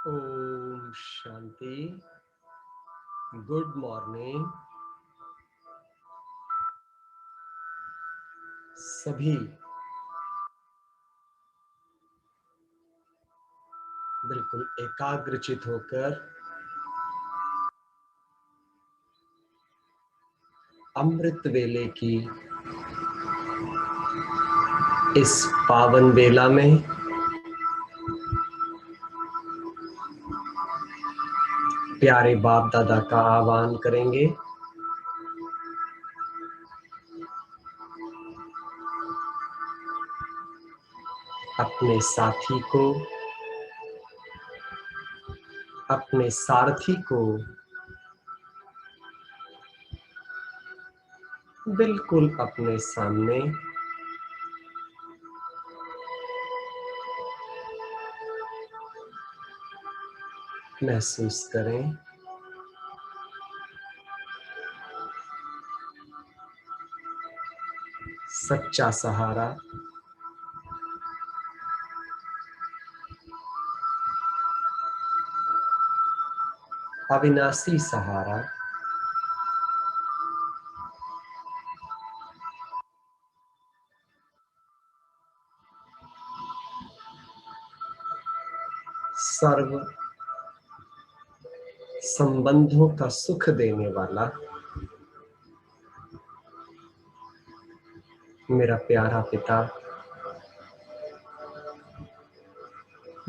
Om Shanti. Good morning सभी। बिल्कुल एकाग्रचित होकर अमृत वेले की इस पावन वेला में प्यारे बाप दादा का आह्वान करेंगे। अपने साथी को, अपने सारथी को बिल्कुल अपने सामने महसूस करें। सच्चा सहारा, अविनाशी सहारा, सर्व संबंधों का सुख देने वाला मेरा प्यारा पिता,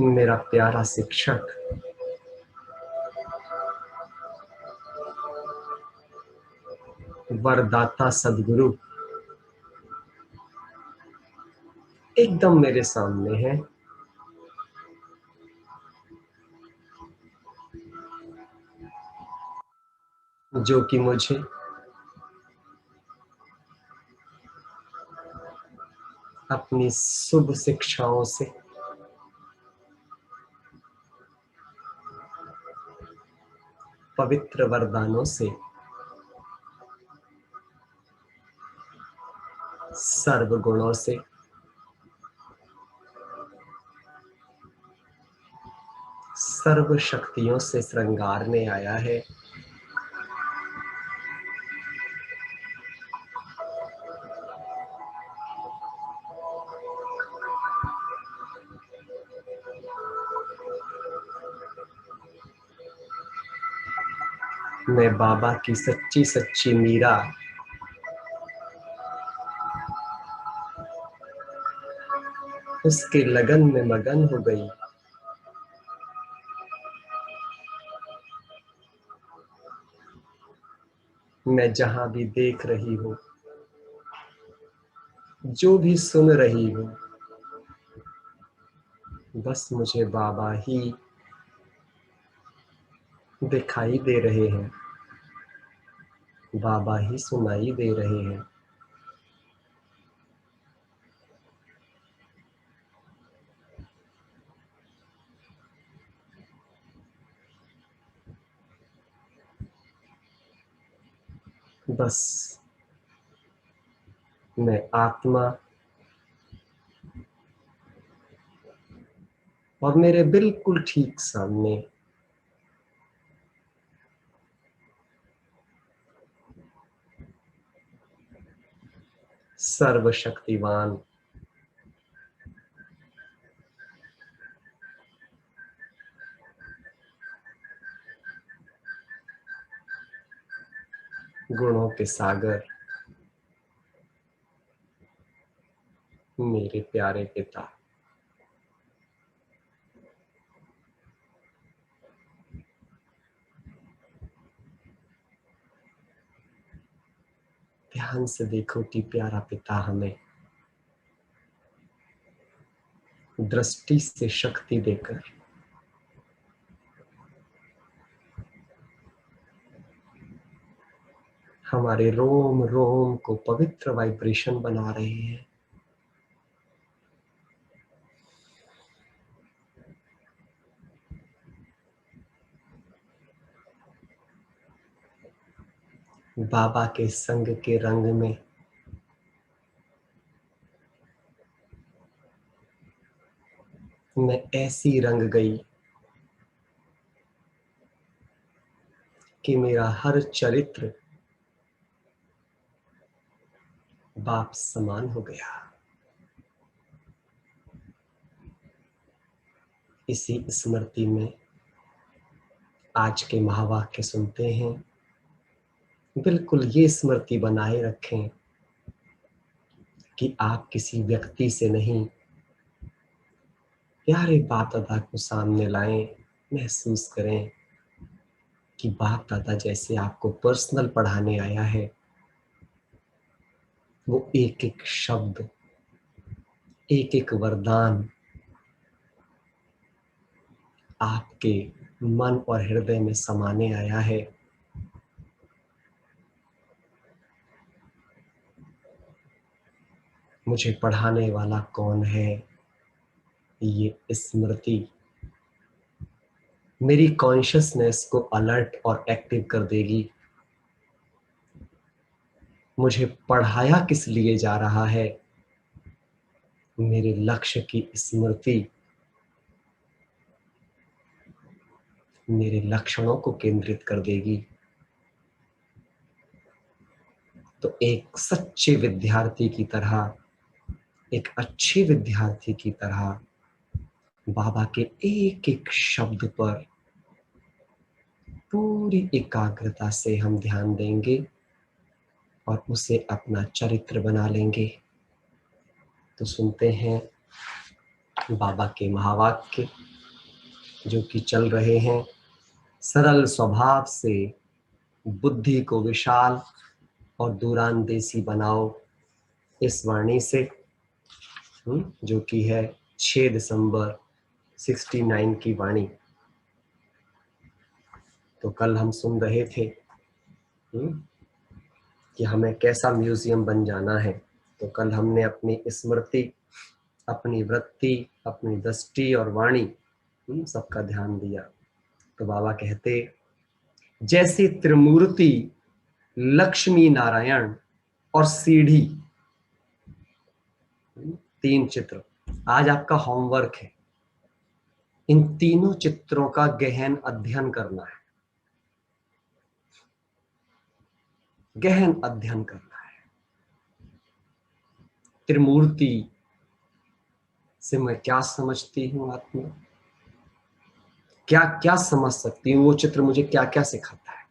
मेरा प्यारा शिक्षक, वरदाता सद्गुरु एकदम मेरे सामने है। जो कि मुझे अपनी शुभ शिक्षाओं से पवित्र वरदानों से सर्व गुणों से सर्व शक्तियों से श्रृंगारने आया है। मैं बाबा की सच्ची सच्ची मीरा उसके लगन में मगन हो गई। मैं जहां भी देख रही हूँ, जो भी सुन रही हूँ, बस मुझे बाबा ही दिखाई दे रहे हैं, बाबा ही सुनाई दे रहे हैं। बस मैं आत्मा और मेरे बिल्कुल ठीक सामने सर्वशक्तिवान गुणों के सागर मेरे प्यारे पिता, ध्यान से देखो कि प्यारा पिता हमें दृष्टि से शक्ति देकर हमारे रोम रोम को पवित्र वाइब्रेशन बना रहे हैं। बाबा के संग के रंग में मैं ऐसी रंग गई कि मेरा हर चरित्र बाप समान हो गया। इसी स्मृति में आज के महावाक्य सुनते हैं। बिल्कुल ये स्मृति बनाए रखें कि आप किसी व्यक्ति से नहीं, प्यारे बाप दादा को सामने लाएं। महसूस करें कि बाप दादा जैसे आपको पर्सनल पढ़ाने आया है, वो एक एक शब्द, एक एक वरदान आपके मन और हृदय में समाने आया है। मुझे पढ़ाने वाला कौन है, ये स्मृति मेरी कॉन्शियसनेस को अलर्ट और एक्टिव कर देगी। मुझे पढ़ाया किस लिए जा रहा है, मेरे लक्ष्य की स्मृति मेरे लक्षणों को केंद्रित कर देगी। तो एक सच्चे विद्यार्थी की तरह, एक अच्छे विद्यार्थी की तरह बाबा के एक एक शब्द पर पूरी एकाग्रता से हम ध्यान देंगे और उसे अपना चरित्र बना लेंगे। तो सुनते हैं बाबा के महावाक्य जो कि चल रहे हैं। सरल स्वभाव से बुद्धि को विशाल और दूरांदेशी बनाओ, इस वाणी से, जो कि है 6 दिसंबर 69 की वाणी। तो कल हम सुन रहे थे कि हमें कैसा म्यूजियम बन जाना है। तो कल हमने अपनी स्मृति, अपनी वृत्ति, अपनी दृष्टि और वाणी सबका ध्यान दिया। तो बाबा कहते, जैसे त्रिमूर्ति, लक्ष्मी नारायण और सीढ़ी, 3 चित्र आज आपका होमवर्क है। इन तीनों चित्रों का गहन अध्ययन करना है, गहन अध्ययन करना है। त्रिमूर्ति से मैं क्या समझती हूँ, आत्मा क्या क्या समझ सकती हूँ, वो चित्र मुझे क्या क्या सिखाता है।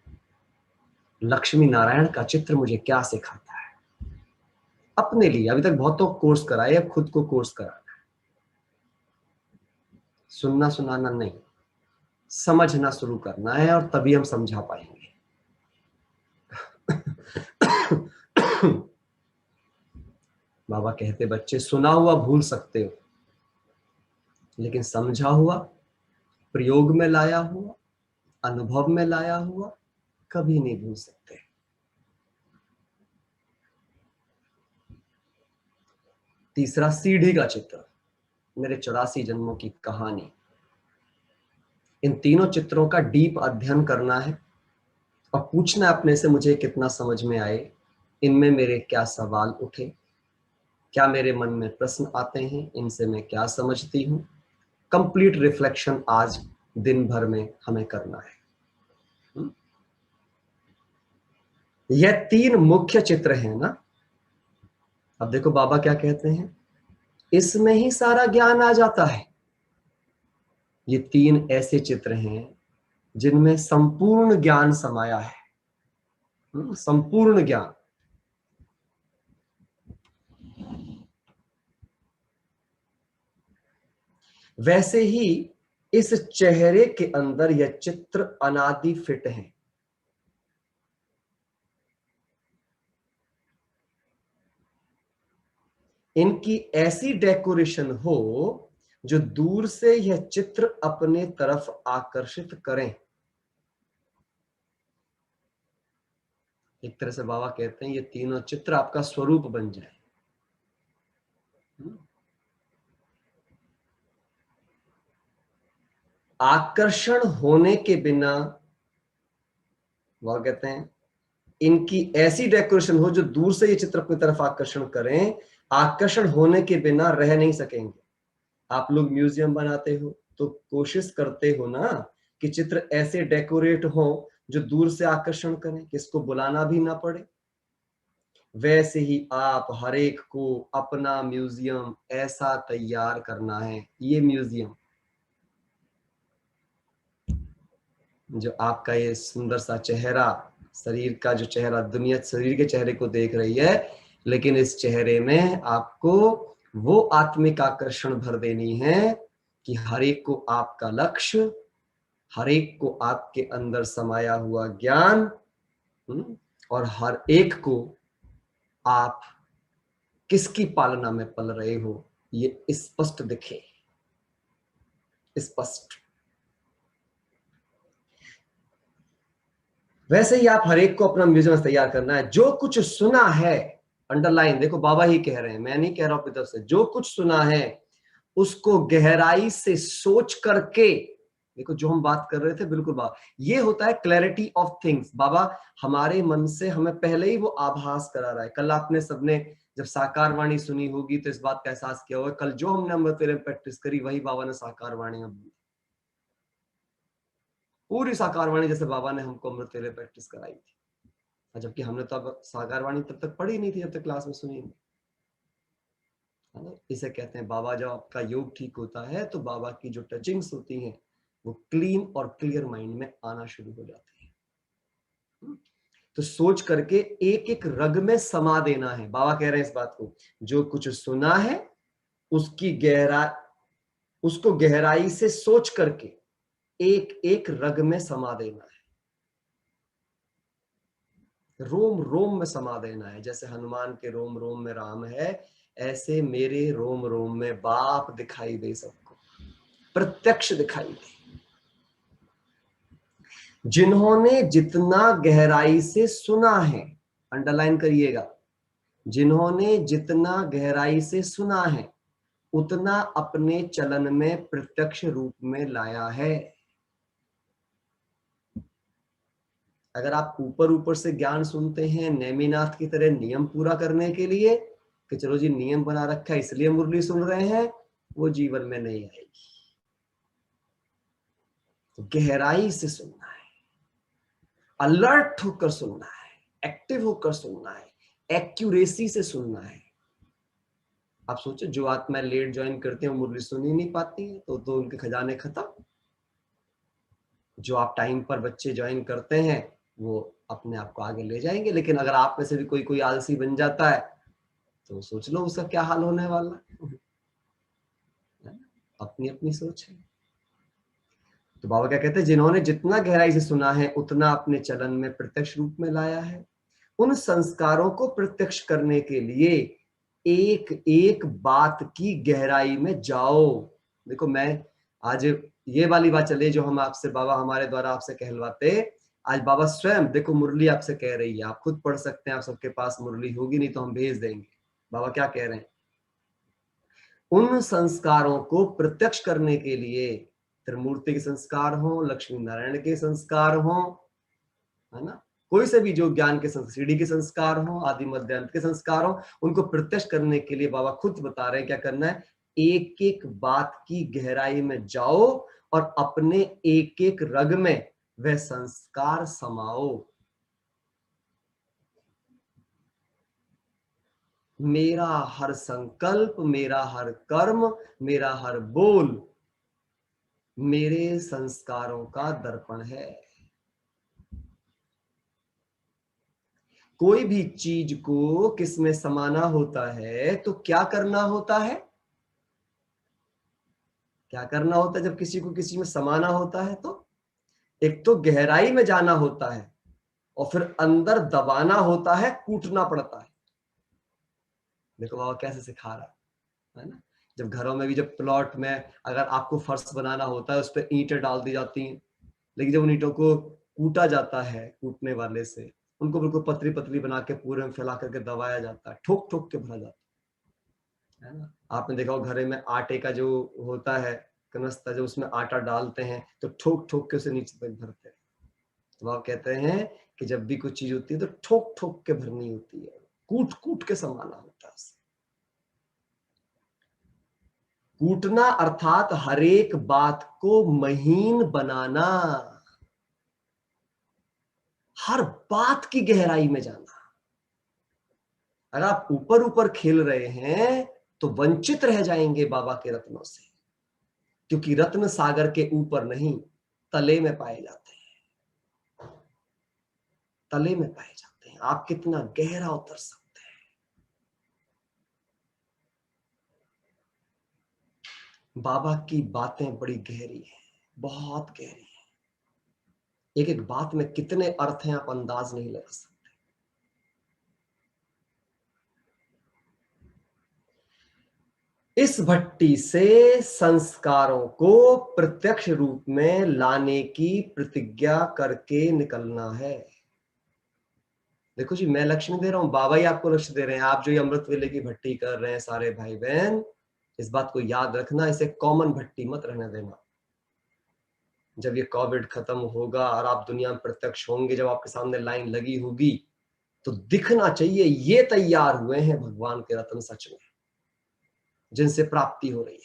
लक्ष्मी नारायण का चित्र मुझे क्या सिखाता है अपने लिए। अभी तक बहुतों कोर्स कराए, अब खुद को कोर्स कराना है। सुनना सुनाना नहीं, समझना शुरू करना है और तभी हम समझा पाएंगे। बाबा कहते, बच्चे सुना हुआ भूल सकते हो, लेकिन समझा हुआ, प्रयोग में लाया हुआ, अनुभव में लाया हुआ कभी नहीं भूल सकते। तीसरा, सीढ़ी का चित्र, मेरे 84 जन्मों की कहानी। इन तीनों चित्रों का डीप अध्ययन करना है और पूछना अपने से, मुझे कितना समझ में आए, इनमें मेरे क्या सवाल उठे, क्या मेरे मन में प्रश्न आते हैं, इनसे मैं क्या समझती हूँ। कंप्लीट रिफ्लेक्शन आज दिन भर में हमें करना है। यह 3 मुख्य चित्र हैं ना। अब देखो बाबा क्या कहते हैं, इसमें ही सारा ज्ञान आ जाता है। ये 3 ऐसे चित्र हैं जिनमें संपूर्ण ज्ञान समाया है, संपूर्ण ज्ञान। वैसे ही इस चेहरे के अंदर यह चित्र अनादि फिट है। इनकी ऐसी डेकोरेशन हो जो दूर से यह चित्र अपने तरफ आकर्षित करें। एक तरह से बाबा कहते हैं, ये तीनों चित्र आपका स्वरूप बन जाए। आकर्षण होने के बिना, वह कहते हैं, इनकी ऐसी डेकोरेशन हो जो दूर से ये चित्र अपनी तरफ आकर्षण करें। आकर्षण होने के बिना रह नहीं सकेंगे। आप लोग म्यूजियम बनाते हो तो कोशिश करते हो ना कि चित्र ऐसे डेकोरेट हो जो दूर से आकर्षण करें, किसको बुलाना भी ना पड़े। वैसे ही आप हर एक को अपना म्यूजियम ऐसा तैयार करना है। ये म्यूजियम जो आपका ये सुंदर सा चेहरा, शरीर का जो चेहरा, दुनिया शरीर के चेहरे को देख रही है, लेकिन इस चेहरे में आपको वो आत्मिक आकर्षण भर देनी है कि हर एक को आपका लक्ष्य, हर एक को आपके अंदर समाया हुआ ज्ञान, और हर एक को आप किसकी पालना में पल रहे हो ये स्पष्ट दिखे, स्पष्ट। वैसे ही आप हर एक को अपना म्यूजियम तैयार करना है। जो कुछ सुना है, अंडरलाइन, देखो बाबा ही कह रहे हैं, मैं नहीं कह रहा हूं अपनी तरफ से, जो कुछ सुना है उसको गहराई से सोच करके, देखो जो हम बात कर रहे थे बिल्कुल बाबा, ये होता है क्लैरिटी ऑफ थिंग्स। बाबा हमारे मन से हमें पहले ही वो आभास करा रहा है। कल आपने सबने जब साकार वाणी सुनी होगी तो इस बात का एहसास किया होगा, कल जो हमने अमृत वेले में प्रैक्टिस करी वही बाबा ने साकार वाणी में, पूरी साकार वाणी जैसे बाबा ने हमको अमृत वेले प्रैक्टिस कराई थी, जबकि हमने तो अब साकार वाणी तब तक पढ़ी नहीं थी, जब तक क्लास में सुनी नहीं, है ना। इसे कहते हैं बाबा, जब आपका योग ठीक होता है तो बाबा की जो टचिंग्स होती हैं वो क्लीन और क्लियर माइंड में आना शुरू हो जाती है। तो सोच करके एक एक रग में समा देना है। बाबा कह रहे हैं इस बात को, जो कुछ सुना है उसको गहराई से सोच करके एक एक रग में समा देना है, रोम रोम में समा देना है। जैसे हनुमान के रोम रोम में राम है, ऐसे मेरे रोम रोम में बाप दिखाई दे, सबको प्रत्यक्ष दिखाई दे। जिन्होंने जितना गहराई से सुना है, अंडरलाइन करिएगा, जिन्होंने जितना गहराई से सुना है उतना अपने चलन में प्रत्यक्ष रूप में लाया है। अगर आप ऊपर ऊपर से ज्ञान सुनते हैं नेमिनाथ की तरह नियम पूरा करने के लिए कि चलो जी नियम बना रखा है इसलिए मुरली सुन रहे हैं, वो जीवन में नहीं आएगी। तो गहराई से सुनना है, अलर्ट होकर सुनना है, एक्टिव होकर सुनना है, एक्यूरेसी से सुनना है। आप सोचो जो आत्मा लेट ज्वाइन करते हैं मुरली सुन ही नहीं पाती है, तो उनके खजाने खत्म। जो आप टाइम पर बच्चे ज्वाइन करते हैं वो अपने आप को आगे ले जाएंगे, लेकिन अगर आप में से भी कोई आलसी बन जाता है तो सोच लो उसका क्या हाल होने वाला है। अपनी अपनी सोच है। तो बाबा क्या कहते हैं, जिन्होंने जितना गहराई से सुना है उतना अपने चलन में प्रत्यक्ष रूप में लाया है। उन संस्कारों को प्रत्यक्ष करने के लिए एक एक बात की गहराई में जाओ। देखो मैं आज ये वाली बात चले जो हम आपसे, बाबा हमारे द्वारा आपसे कहलवाते, आज बाबा स्वयं देखो मुरली आपसे कह रही है, आप खुद पढ़ सकते हैं, आप सबके पास मुरली होगी नहीं तो हम भेज देंगे। बाबा क्या कह रहे हैं, उन संस्कारों को प्रत्यक्ष करने के लिए, त्रिमूर्ति के संस्कार हो, लक्ष्मी नारायण के संस्कार हो, है ना, कोई से भी जो ज्ञान के सीढ़ी के संस्कार हो, आदि मध्य अंत के संस्कार हो, उनको प्रत्यक्ष करने के लिए बाबा खुद बता रहे हैं क्या करना है, एक एक बात की गहराई में जाओ और अपने एक एक रग में वह संस्कार समाओ। मेरा हर संकल्प, मेरा हर कर्म, मेरा हर बोल मेरे संस्कारों का दर्पण है। कोई भी चीज को किसमें समाना होता है तो क्या करना होता है, क्या करना होता है जब किसी को किसी में समाना होता है, तो एक तो गहराई में जाना होता है और फिर अंदर दबाना होता है, कूटना पड़ता है। देखो बाबा कैसे सिखा रहा है ना। जब घरों में भी जब प्लॉट में अगर आपको फर्श बनाना होता है उस पर ईंटें डाल दी जाती हैं, लेकिन जब उन ईंटों को कूटा जाता है कूटने वाले से, उनको बिल्कुल पतली पतली बना के पूरे में फैला करके दबाया जाता है, ठोक ठोक के भरा जाता है ना। आपने देखा हो घरे में आटे का जो होता है कनस्ता, जो उसमें आटा डालते हैं तो ठोक ठोक के उसे नीचे तक भरते हैं। तो आप कहते हैं कि जब भी कुछ चीज होती है तो ठोक ठोक के भरनी होती है, कूट कूट के समाना होता है। कूटना अर्थात हर एक बात को महीन बनाना। हर बात की गहराई में जाना। अगर आप ऊपर ऊपर खेल रहे हैं तो वंचित रह जाएंगे बाबा के रत्नों से, क्योंकि रत्न सागर के ऊपर नहीं, तले में पाए जाते हैं, तले में पाए जाते हैं। आप कितना गहरा उतर सकते हैं। बाबा की बातें बड़ी गहरी हैं, बहुत गहरी है। एक एक बात में कितने अर्थ हैं आप अंदाज नहीं लगा सकते। इस भट्टी से संस्कारों को प्रत्यक्ष रूप में लाने की प्रतिज्ञा करके निकलना है। देखो जी, मैं लक्ष्य नहीं दे रहा हूं, बाबा ही आपको लक्ष्य दे रहे हैं। आप जो ये अमृत वेले की भट्टी कर रहे हैं सारे भाई बहन, इस बात को याद रखना, इसे कॉमन भट्टी मत रहने देना। जब ये कोविड खत्म होगा और आप दुनिया में प्रत्यक्ष होंगे, जब आपके सामने लाइन लगी होगी, तो दिखना चाहिए ये तैयार हुए हैं भगवान के रत्न सच में, जिनसे प्राप्ति हो रही है,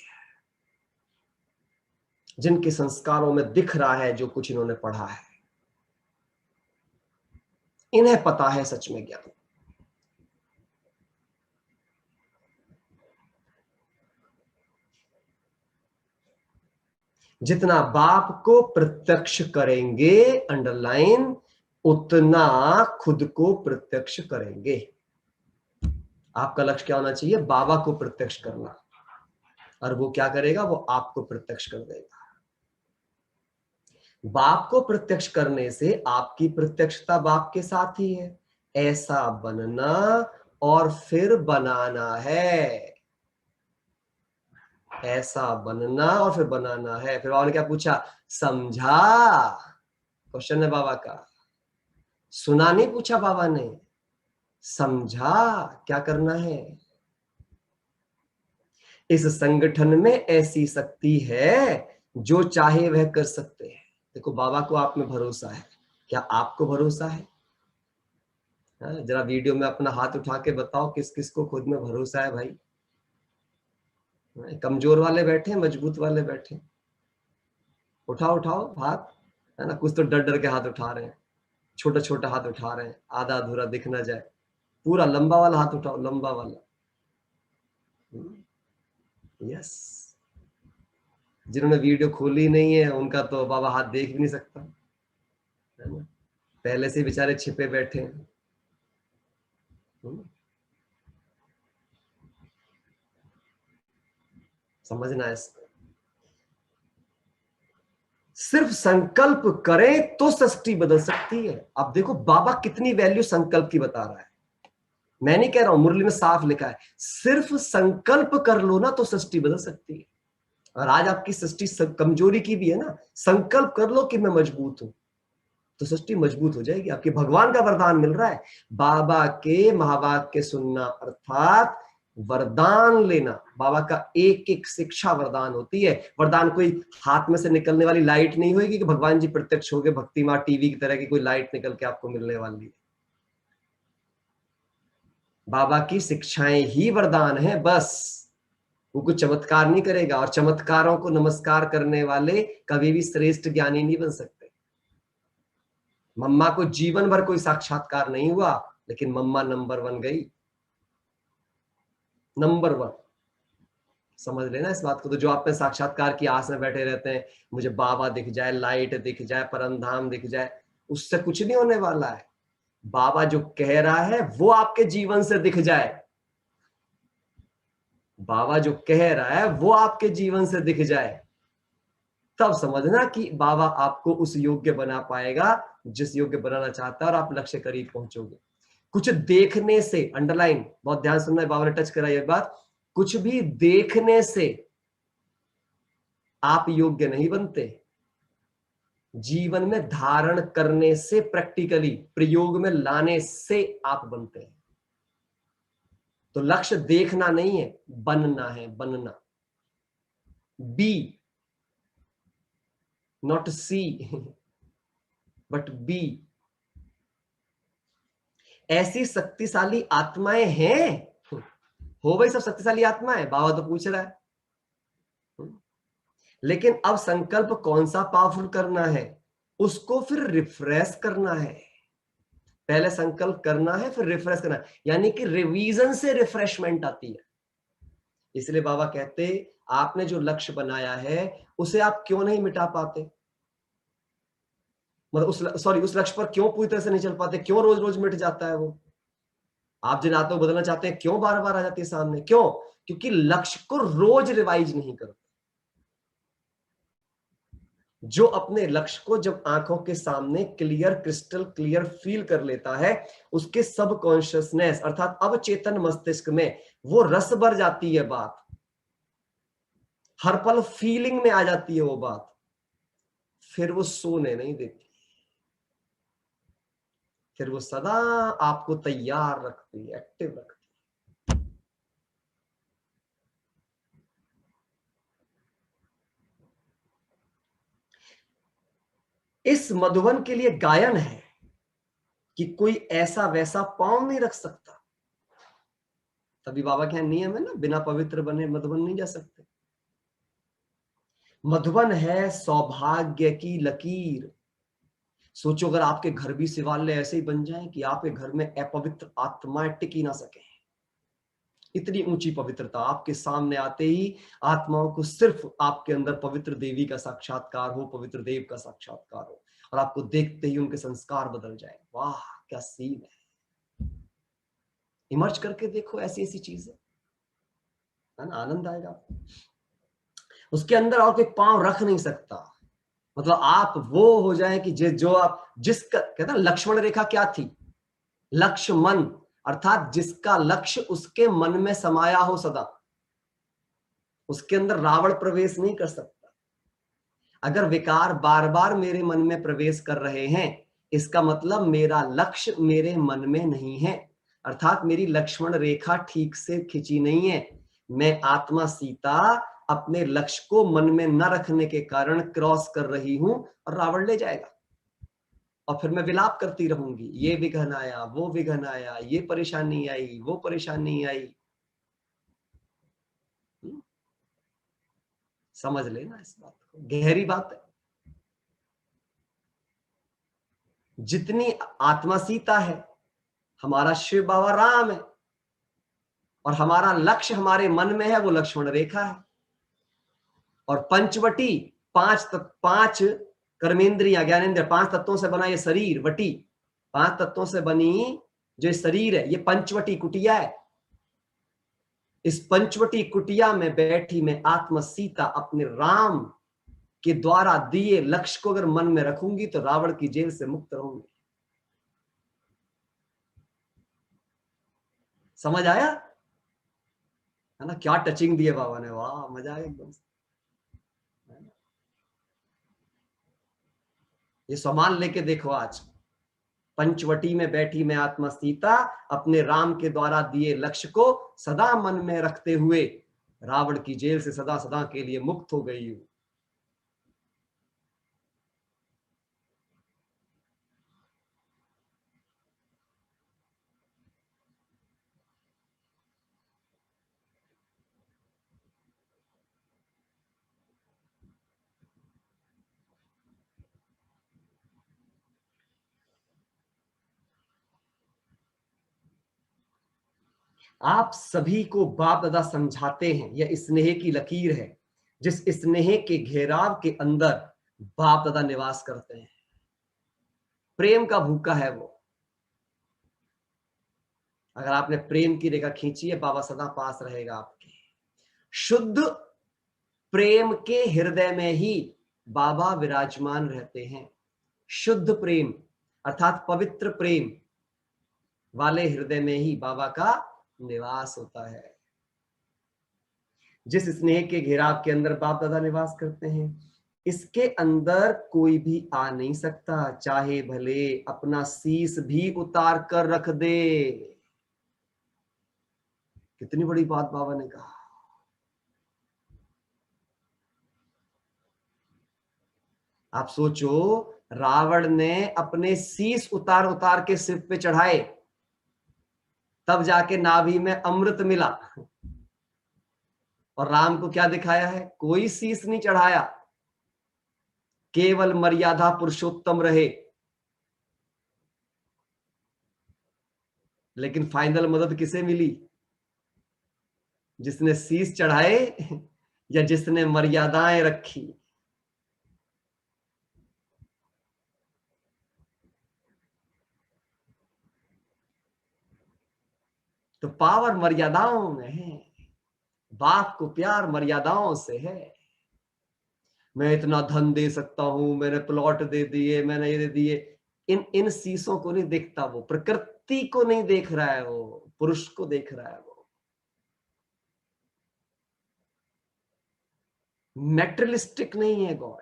जिनके संस्कारों में दिख रहा है जो कुछ इन्होंने पढ़ा है, इन्हें पता है सच में ज्ञान। जितना बाप को प्रत्यक्ष करेंगे, अंडरलाइन, उतना खुद को प्रत्यक्ष करेंगे। आपका लक्ष्य क्या होना चाहिए? बाबा को प्रत्यक्ष करना। और वो क्या करेगा? वो आपको प्रत्यक्ष कर देगा। बाप को प्रत्यक्ष करने से आपकी प्रत्यक्षता बाप के साथ ही है। ऐसा बनना और फिर बनाना है, ऐसा बनना और फिर बनाना है। फिर बाबा ने क्या पूछा? समझा? क्वेश्चन है बाबा का। सुना नहीं पूछा बाबा ने, समझा क्या करना है। इस संगठन में ऐसी शक्ति है, जो चाहे वह कर सकते हैं। देखो, बाबा को आप में भरोसा है, क्या आपको भरोसा है? जरा वीडियो में अपना हाथ उठा के बताओ किस किस को खुद में भरोसा है भाई। कमजोर वाले बैठे, मजबूत वाले बैठे, उठाओ उठाओ हाथ, है ना। कुछ तो डर डर के हाथ उठा रहे हैं, छोटा छोटा हाथ उठा रहे हैं, आधा अधूरा दिख ना जाए। पूरा लंबा वाला हाथ उठाओ, लंबा वाला। यस। जिन्होंने वीडियो खोली नहीं है उनका तो बाबा हाथ देख भी नहीं सकता, है ना। पहले से बेचारे छिपे बैठे हैं। समझना है इसको। सिर्फ संकल्प करें तो सृष्टि बदल सकती है। अब देखो बाबा कितनी वैल्यू संकल्प की बता रहा है। मैं नहीं कह रहा हूं, मुरली में साफ लिखा है, सिर्फ संकल्प कर लो ना तो सृष्टि बदल सकती है। और आज आपकी सृष्टि कमजोरी की भी है ना। संकल्प कर लो कि मैं मजबूत हूं, तो सृष्टि मजबूत हो जाएगी आपकी। भगवान का वरदान मिल रहा है। बाबा के महावाक्य सुनना अर्थात वरदान लेना। बाबा का एक एक शिक्षा वरदान होती है। वरदान कोई हाथ में से निकलने वाली लाइट नहीं होगी कि भगवान जी प्रत्यक्ष हो गए, भक्ति माँ टीवी की तरह की कोई लाइट निकल के आपको मिलने वाली है। बाबा की शिक्षाएं ही वरदान है बस। वो कुछ चमत्कार नहीं करेगा, और चमत्कारों को नमस्कार करने वाले कभी भी श्रेष्ठ ज्ञानी नहीं बन सकते। मम्मा को जीवन भर कोई साक्षात्कार नहीं हुआ, लेकिन मम्मा नंबर 1 गई, नंबर 1। समझ लेना इस बात को। तो जो आप में साक्षात्कार की आस में बैठे रहते हैं, मुझे बाबा दिख जाए, लाइट दिख जाए, परमधाम दिख जाए, उससे कुछ नहीं होने वाला है। बाबा जो कह रहा है वो आपके जीवन से दिख जाए, बाबा जो कह रहा है वो आपके जीवन से दिख जाए, तब समझना कि बाबा आपको उस योग्य बना पाएगा जिस योग्य बनाना चाहता है, और आप लक्ष्य करीब पहुंचोगे। कुछ देखने से, अंडरलाइन बहुत ध्यान सुनना है, बाबा ने टच करा ये बात, कुछ भी देखने से आप योग्य नहीं बनते। जीवन में धारण करने से, प्रैक्टिकली प्रयोग में लाने से आप बनते हैं। तो लक्ष्य देखना नहीं है, बनना है, बनना। B, not C, but B. ऐसी शक्तिशाली आत्माएं हैं, हो भाई सब शक्तिशाली आत्माएं, बाबा तो पूछ रहा है। लेकिन अब संकल्प कौन सा पावरफुल करना है, उसको फिर रिफ्रेश करना है। पहले संकल्प करना है, फिर रिफ्रेश करना है, यानी कि रिवीजन से रिफ्रेशमेंट आती है। इसलिए बाबा कहते आपने जो लक्ष्य बनाया है उसे आप क्यों नहीं मिटा पाते, मतलब उस लक्ष्य पर क्यों पूरी तरह से नहीं चल पाते, क्यों रोज रोज मिट जाता है वो? आप जिन आदतों को बदलना चाहते हैं क्यों बार बार आ जाती है सामने, क्यों? क्योंकि लक्ष्य को रोज रिवाइज नहीं करते। जो अपने लक्ष्य को जब आंखों के सामने क्लियर, क्रिस्टल क्लियर फील कर लेता है, उसके सब कॉन्शियसनेस अर्थात अवचेतन मस्तिष्क में वो रस भर जाती है बात, हर पल फीलिंग में आ जाती है वो बात, फिर वो सोने नहीं देती, फिर वो सदा आपको तैयार रखती है, एक्टिव रखती है। इस मधुबन के लिए गायन है कि कोई ऐसा वैसा पांव नहीं रख सकता। तभी बाबा के यहाँ नियम है ना, बिना पवित्र बने मधुबन नहीं जा सकते। मधुबन है सौभाग्य की लकीर। सोचो अगर आपके घर भी शिवालय ऐसे ही बन जाए कि आपके घर में अपवित्र आत्माएं टिक ही ना सके, इतनी ऊंची पवित्रता, आपके सामने आते ही आत्माओं को सिर्फ आपके अंदर पवित्र देवी का साक्षात्कार हो, पवित्र देव का साक्षात्कार हो, और आपको देखते ही उनके संस्कार बदल जाए। वाह क्या सीन है, इमर्ज करके देखो ऐसी ऐसी चीजें, है ना, आनंद आएगा आपको। उसके अंदर और कोई पांव रख नहीं सकता, मतलब आप वो हो जाए कि जो आप जिसका कहते हैं लक्ष्मण रेखा क्या थी, लक्ष्य मन, अर्थात जिसका लक्ष्य उसके मन में समाया हो सदा, उसके अंदर रावण प्रवेश नहीं कर सकता। अगर विकार बार बार मेरे मन में प्रवेश कर रहे हैं, इसका मतलब मेरा लक्ष्य मेरे मन में नहीं है, अर्थात मेरी लक्ष्मण रेखा ठीक से खिंची नहीं है। मैं आत्मा सीता अपने लक्ष्य को मन में न रखने के कारण क्रॉस कर रही हूं और रावण ले जाएगा, और फिर मैं विलाप करती रहूंगी, ये विघन आया, वो विघन आया, ये परेशानी आई, वो परेशानी आई। समझ लेना इस बात को, गहरी बात है। जितनी आत्मा सीता है, हमारा शिव बाबा राम है, और हमारा लक्ष्य हमारे मन में है, वो लक्ष्मण रेखा है। और पंचवटी, पांच कर्मेंद्रियां, ज्ञानेंद्रिय, 5 तत्वों से बना ये शरीर, वटी 5 तत्वों से बनी जो शरीर है, ये पंचवटी कुटिया है। इस पंचवटी कुटिया में बैठी मैं आत्मा सीता अपने राम के द्वारा दिए लक्ष्य को अगर मन में रखूंगी तो रावण की जेल से मुक्त रहूंगी। समझ आया है ना? क्या टचिंग दिए बाबा ने, वाह मजा आया एकदम। ये सामान लेके देखो, आज पंचवटी में बैठी मैं आत्मा सीता अपने राम के द्वारा दिए लक्ष्य को सदा मन में रखते हुए रावण की जेल से सदा सदा के लिए मुक्त हो गई हूं। आप सभी को बाप दादा समझाते हैं, यह स्नेह की लकीर है, जिस स्नेह के घेराव के अंदर बाप दादा निवास करते हैं। प्रेम का भूखा है वो। अगर आपने प्रेम की रेखा खींची है, बाबा सदा पास रहेगा आपके। शुद्ध प्रेम के हृदय में ही बाबा विराजमान रहते हैं। शुद्ध प्रेम अर्थात पवित्र प्रेम वाले हृदय में ही बाबा का निवास होता है। जिस स्नेह के घेराव के अंदर बाप दादा निवास करते हैं, इसके अंदर कोई भी आ नहीं सकता, चाहे भले अपना शीश भी उतार कर रख दे। कितनी बड़ी बात बाबा ने कहा। आप सोचो, रावण ने अपने शीश उतार उतार के सिर पे चढ़ाए, तब जाके नाभि में अमृत मिला। और राम को क्या दिखाया है? कोई शीश नहीं चढ़ाया, केवल मर्यादा पुरुषोत्तम रहे। लेकिन फाइनल मदद किसे मिली? जिसने शीश चढ़ाए या जिसने मर्यादाएं रखी। तो पावर मर्यादाओं में है। बाप को प्यार मर्यादाओं से है। मैं इतना धन दे सकता हूं, मैंने प्लॉट दे दिए, मैंने ये दे दिए, इन इन शीशों को नहीं देखता वो, प्रकृति को नहीं देख रहा है, वो पुरुष को देख रहा है। वो मैटेरियलिस्टिक नहीं है गॉड।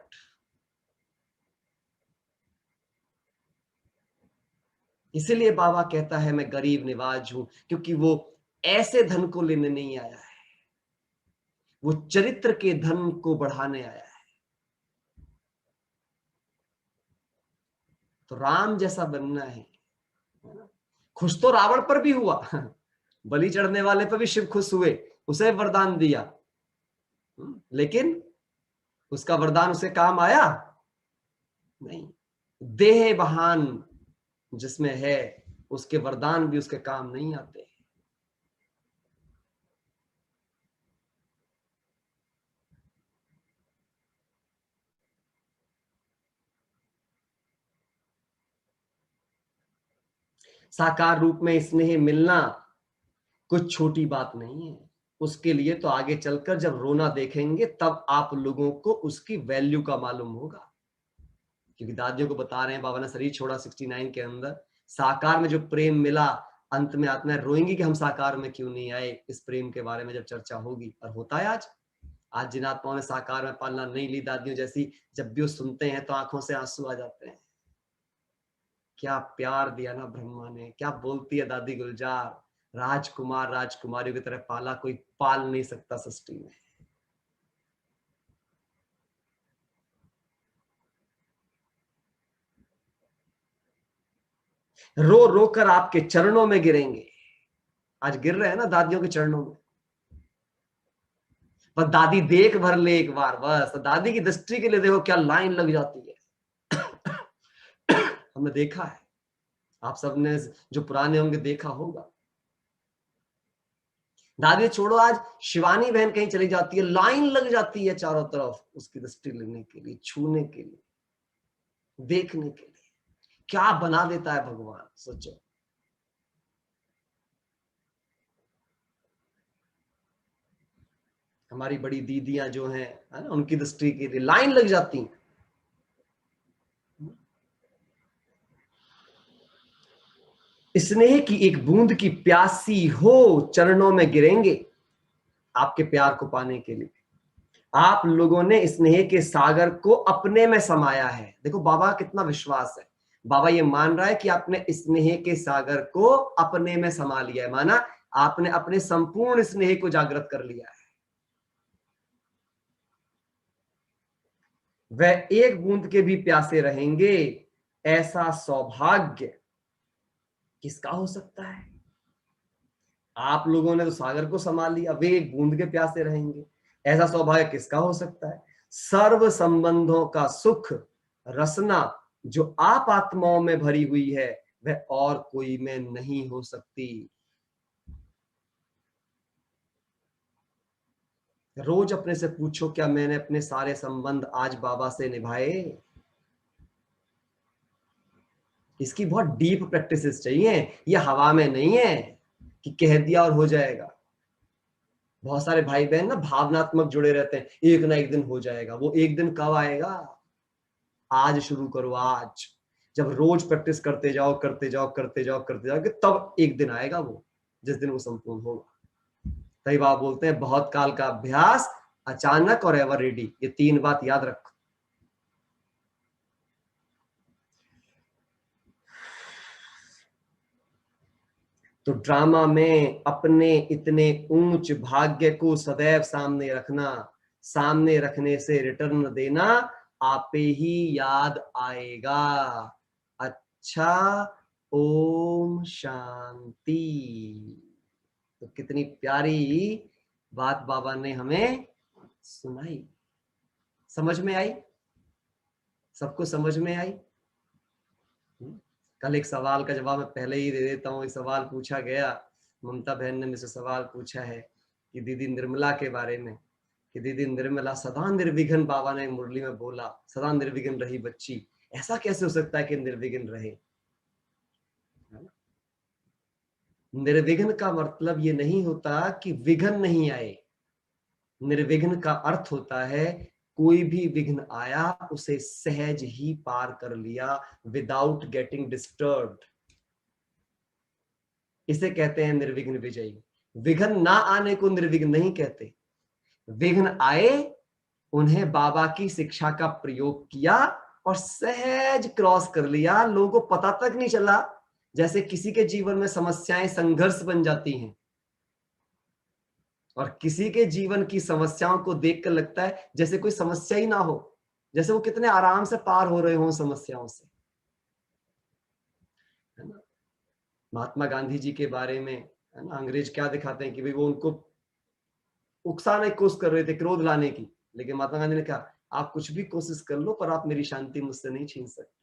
इसीलिए बाबा कहता है मैं गरीब निवाज हूं, क्योंकि वो ऐसे धन को लेने नहीं आया है, वो चरित्र के धन को बढ़ाने आया है। तो राम जैसा बनना है। खुश तो रावण पर भी हुआ, बलि चढ़ने वाले पर भी शिव खुश हुए, उसे वरदान दिया, लेकिन उसका वरदान उसे काम आया नहीं। देह बहान जिसमें है, उसके वरदान भी उसके काम नहीं आते। साकार रूप में स्नेह मिलना कुछ छोटी बात नहीं है। उसके लिए तो आगे चलकर जब रोना देखेंगे तब आप लोगों को उसकी वैल्यू का मालूम होगा। क्योंकि दादियों को बता रहे हैं, बाबा ने शरीर छोड़ा 69 के अंदर, साकार में जो प्रेम मिला, अंत में आत्मा रोएंगी कि हम साकार में क्यों नहीं आए। इस प्रेम के बारे में जब चर्चा होगी, और होता है आज जिन आत्माओं ने साकार में पालना नहीं ली दादियों जैसी, जब भी वो सुनते हैं तो आंखों से आंसू आ जाते हैं। क्या प्यार दिया ना ब्रह्मा ने, क्या बोलती है दादी गुलजार, राजकुमार राजकुमारियों की तरह पाला, कोई पाल नहीं सकता सृष्टि में। रो रो कर आपके चरणों में गिरेंगे। आज गिर रहे हैं ना दादियों के चरणों में। बस दादी देख भर ले एक बार, बस दादी की दृष्टि के लिए देखो क्या लाइन लग जाती है। हमने देखा है, आप सबने जो पुराने होंगे देखा होगा। दादी छोड़ो, आज शिवानी बहन कहीं चली जाती है, लाइन लग जाती है चारों तरफ उसकी दृष्टि लेने के लिए, छूने के लिए, देखने के लिए। क्या बना देता है भगवान, सोचो। हमारी बड़ी दीदियां जो हैं, है ना, उनकी दृष्टि के लिए लाइन लग जाती है। स्नेह की एक बूंद की प्यासी हो चरणों में गिरेंगे आपके प्यार को पाने के लिए। आप लोगों ने स्नेह के सागर को अपने में समाया है। देखो बाबा कितना विश्वास है, बाबा ये मान रहा है कि आपने स्नेह के सागर को अपने में समा लिया है, माना आपने अपने संपूर्ण स्नेह को जागृत कर लिया है। वह एक बूंद के भी प्यासे रहेंगे, ऐसा सौभाग्य किसका हो सकता है? आप लोगों ने तो सागर को संभाल लिया, वे एक बूंद के प्यासे रहेंगे, ऐसा सौभाग्य किसका हो सकता है? सर्व संबंधों का सुख रसना जो आप आत्माओं में भरी हुई है, वह और कोई में नहीं हो सकती। रोज अपने से पूछो, क्या मैंने अपने सारे संबंध आज बाबा से निभाए? इसकी बहुत डीप प्रैक्टिसेस चाहिए, ये हवा में नहीं है कि कह दिया और हो जाएगा। बहुत सारे भाई बहन ना भावनात्मक जुड़े रहते हैं, एक ना एक दिन हो जाएगा। वो एक दिन कब आएगा? आज शुरू करो, आज। जब रोज प्रैक्टिस करते जाओ करते जाओ करते जाओ करते जाओ, तब एक दिन आएगा वो, जिस दिन वो संपूर्ण होगा। तभी बाबा बोलते हैं बहुत काल का अभ्यास, अचानक और एवर रेडी, ये तीन बात याद रखो। तो ड्रामा में अपने इतने ऊंच भाग्य को सदैव सामने रखना, सामने रखने से रिटर्न देना आपे ही याद आएगा। अच्छा, ओम शांति। तो कितनी प्यारी बात बाबा ने हमें सुनाई। समझ में आई? सबको समझ में आई? कल एक सवाल का जवाब मैं पहले ही दे देता हूँ। एक सवाल पूछा गया, ममता बहन ने मुझसे सवाल पूछा है कि दीदी निर्मला के बारे में, कि दीदी निर्मला सदा निर्विघ्न, बाबा ने मुरली में बोला सदा निर्विघ्न रही बच्ची, ऐसा कैसे हो सकता है कि निर्विघ्न रहे? निर्विघ्न का मतलब ये नहीं होता कि विघ्न नहीं आए। निर्विघ्न का अर्थ होता है कोई भी विघ्न आया उसे सहज ही पार कर लिया, विदाउट गेटिंग डिस्टर्ब्ड। इसे कहते हैं निर्विघ्न विजयी। विघ्न ना आने को निर्विघ्न नहीं कहते। विघ्न आए, उन्हें बाबा की शिक्षा का प्रयोग किया और सहज क्रॉस कर लिया, लोगों को पता तक नहीं चला। जैसे किसी के जीवन में समस्याएं संघर्ष बन जाती हैं और किसी के जीवन की समस्याओं को देखकर लगता है जैसे कोई समस्या ही ना हो, जैसे वो कितने आराम से पार हो रहे हो समस्याओं से, है ना। महात्मा गांधी जी के बारे में, है ना, अंग्रेज क्या दिखाते हैं कि भाई वो उनको उकसाने की कोशिश कर रहे थे, क्रोध लाने की, लेकिन महात्मा गांधी ने कहा आप कुछ भी कोशिश कर लो पर आप मेरी शांति मुझसे नहीं छीन सकते।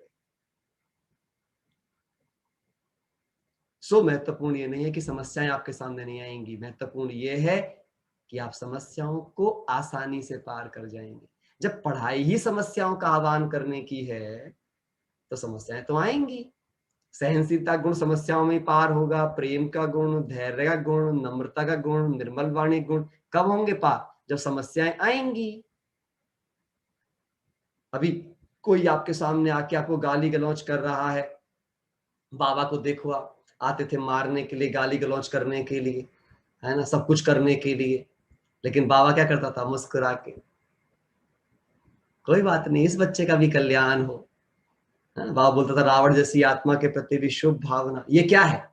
सो महत्वपूर्ण ये नहीं है कि समस्याएं आपके सामने नहीं आएंगी, महत्वपूर्ण ये है कि आप समस्याओं को आसानी से पार कर जाएंगे। जब पढ़ाई ही समस्याओं का आह्वान करने की है तो समस्याएं तो आएंगी। सहनशीलता गुण समस्याओं में पार होगा, प्रेम का गुण, धैर्य का गुण, नम्रता का गुण, निर्मल वाणी गुण कब होंगे पार? जब समस्याएं आएंगी। अभी कोई आपके सामने आके आपको गाली गलौज कर रहा है, बाबा को देखो, आप आते थे मारने के लिए, गाली गलौज करने के लिए, है ना, सब कुछ करने के लिए, लेकिन बाबा क्या करता था? मुस्कुरा के, कोई बात नहीं, इस बच्चे का भी कल्याण हो। बाबा बोलता था रावण जैसी आत्मा के प्रति भी शुभ भावना। ये क्या है?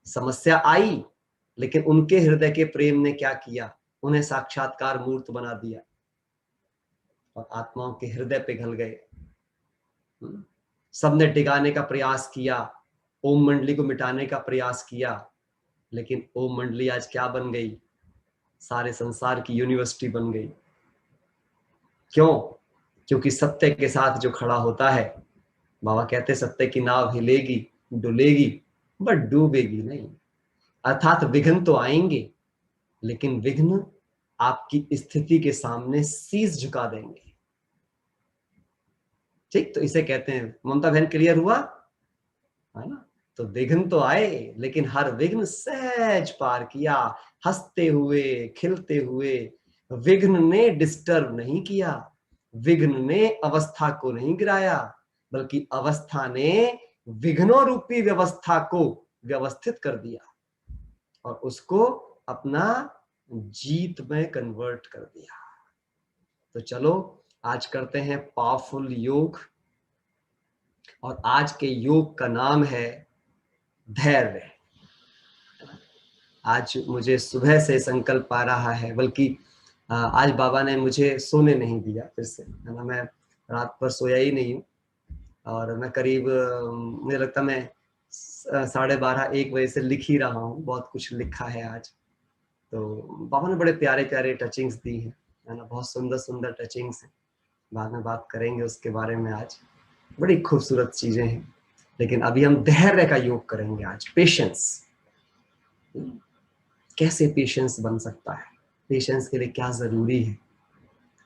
समस्या आई, लेकिन उनके हृदय के प्रेम ने क्या किया? उन्हें साक्षात्कार मूर्त बना दिया और आत्माओं के हृदय पिघल गए। सबने टिकाने का प्रयास किया, ओम मंडली को मिटाने का प्रयास किया, लेकिन ओम मंडली आज क्या बन गई? सारे संसार की यूनिवर्सिटी बन गई। क्यों? क्योंकि सत्य के साथ जो खड़ा होता है, बाबा कहते सत्य की नाव हिलेगी, डुलेगी, बट डूबेगी नहीं। अर्थात विघ्न तो आएंगे, लेकिन विघ्न आपकी स्थिति के सामने शीश झुका देंगे। ठीक, तो इसे कहते हैं, ममता बहन क्लियर हुआ, है ना? तो विघ्न तो आए, लेकिन हर विघ्न सहज पार किया, हंसते हुए, खिलते हुए। विघ्न ने डिस्टर्ब नहीं किया, विघ्न ने अवस्था को नहीं गिराया, बल्कि अवस्था ने विघ्नों रूपी व्यवस्था को व्यवस्थित कर दिया और उसको अपना जीत में कन्वर्ट कर दिया। तो चलो आज करते हैं पावरफुल योग, और आज के योग का नाम है धैर्य। आज मुझे सुबह से संकल्प आ रहा है, बल्कि आज बाबा ने मुझे सोने नहीं दिया फिर से, है ना। मैं रात भर सोया ही नहीं हूँ और मैं करीब मुझे लगता मैं 12:30-1 बजे से लिख ही रहा हूँ। बहुत कुछ लिखा है आज। तो बाबा ने बड़े प्यारे प्यारे टचिंग्स दी हैं, है ना, बहुत सुंदर सुंदर टचिंग्स हैं। बाद में बात करेंगे उसके बारे में। आज बड़ी खूबसूरत चीजें हैं, लेकिन अभी हम धैर्य का योग करेंगे आज। पेशेंस, कैसे पेशेंस बन सकता है, पेशेंस के लिए क्या जरूरी है,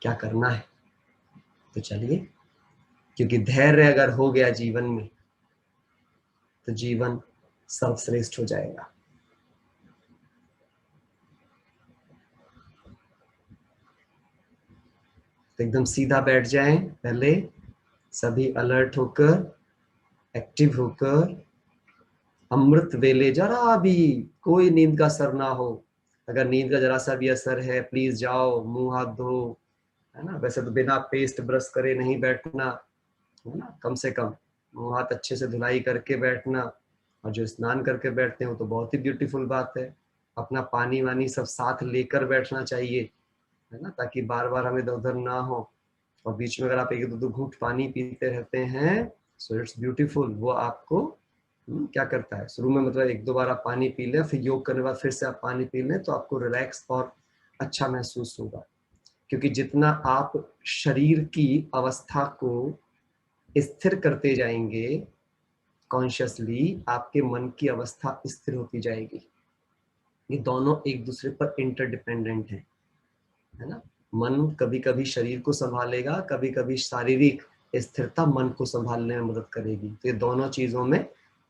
क्या करना है। तो चलिए, क्योंकि धैर्य अगर हो गया जीवन में तो जीवन सर्वश्रेष्ठ हो जाएगा। तो एकदम सीधा बैठ जाएं, पहले सभी अलर्ट होकर, एक्टिव होकर। अमृत वेले जरा भी कोई नींद का असर ना हो। अगर नींद का जरा सा भी असर है, प्लीज जाओ, मुंह हाथ धो, है ना। वैसे तो बिना पेस्ट ब्रश करे नहीं बैठना, है ना, कम से कम मुंह हाथ अच्छे से धुलाई करके बैठना। और जो स्नान करके बैठते हैं वो तो बहुत ही ब्यूटीफुल बात है। अपना पानी वानी सब साथ लेकर बैठना चाहिए, है ना, ताकि बार बार हमें इधर उधर ना हो। और बीच में अगर आप 1-2 घूंट पानी पीते रहते हैं, सो इट्स ब्यूटीफुल। वो आपको क्या करता है, शुरू में मतलब 1-2 बार आप पानी पी लें, फिर योग करने के बाद फिर से आप पानी पी लें, तो आपको रिलैक्स और अच्छा महसूस होगा। क्योंकि जितना आप शरीर की अवस्था को स्थिर करते जाएंगे, कॉन्शियसली आपके मन की अवस्था स्थिर होती जाएगी। ये दोनों एक दूसरे पर इंटरडिपेंडेंट है ना। मन कभी कभी शरीर को संभालेगा, कभी कभी शारीरिक स्थिरता मन को संभालने में मदद करेगी। तो ये दोनों चीजों में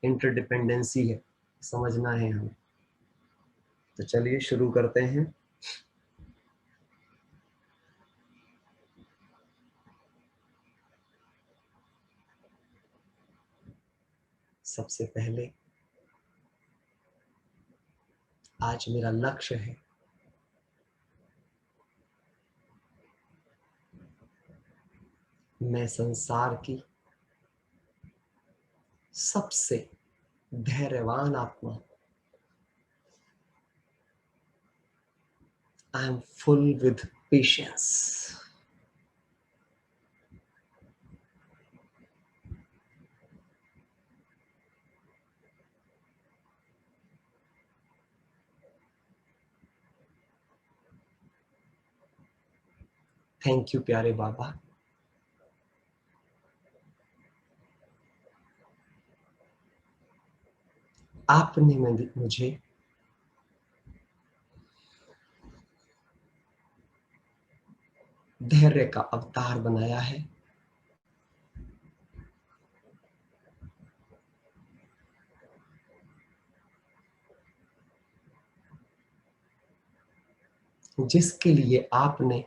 इंटरडिपेंडेंसी है, समझना है हमें। तो चलिए शुरू करते हैं। सबसे पहले आज मेरा लक्ष्य है मैं संसार की सबसे धैर्यवान आत्मा, I am full with patience. Thank you प्यारे बाबा। आपने मुझे धैर्य का अवतार बनाया है। जिसके लिए आपने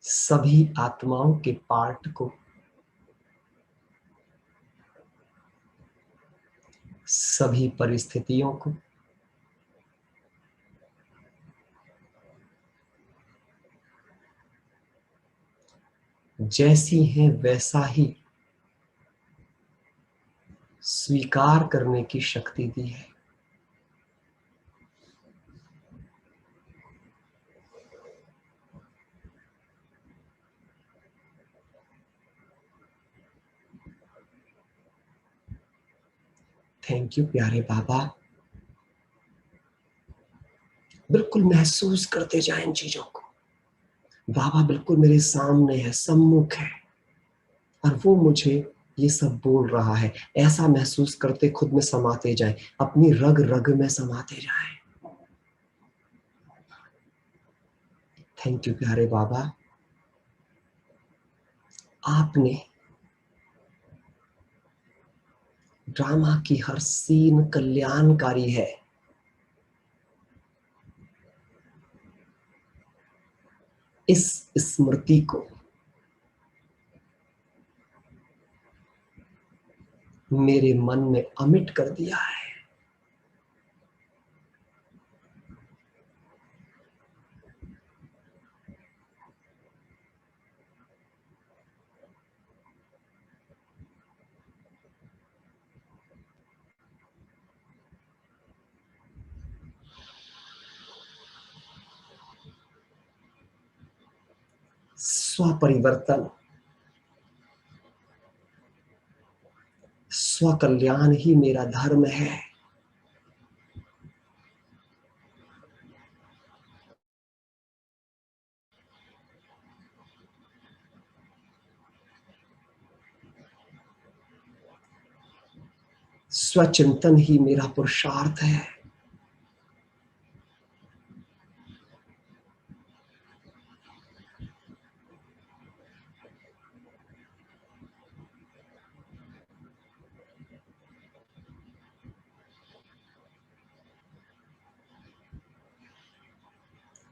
सभी आत्माओं के पार्ट को, सभी परिस्थितियों को जैसी हैं वैसा ही स्वीकार करने की शक्ति दी है। थैंक यू प्यारे बाबा। बिल्कुल महसूस करते जाएं इन चीजों को। बाबा बिल्कुल मेरे सामने है, सम्मुख है, और वो मुझे ये सब बोल रहा है। ऐसा महसूस करते खुद में समाते जाएं, अपनी रग रग में समाते जाएं। थैंक यू प्यारे बाबा। आपने ड्रामा की हर सीन कल्याणकारी है। इस स्मृति को मेरे मन में अमिट कर दिया है। स्वपरिवर्तन, स्वकल्याण ही मेरा धर्म है। स्वचिंतन ही मेरा पुरुषार्थ है।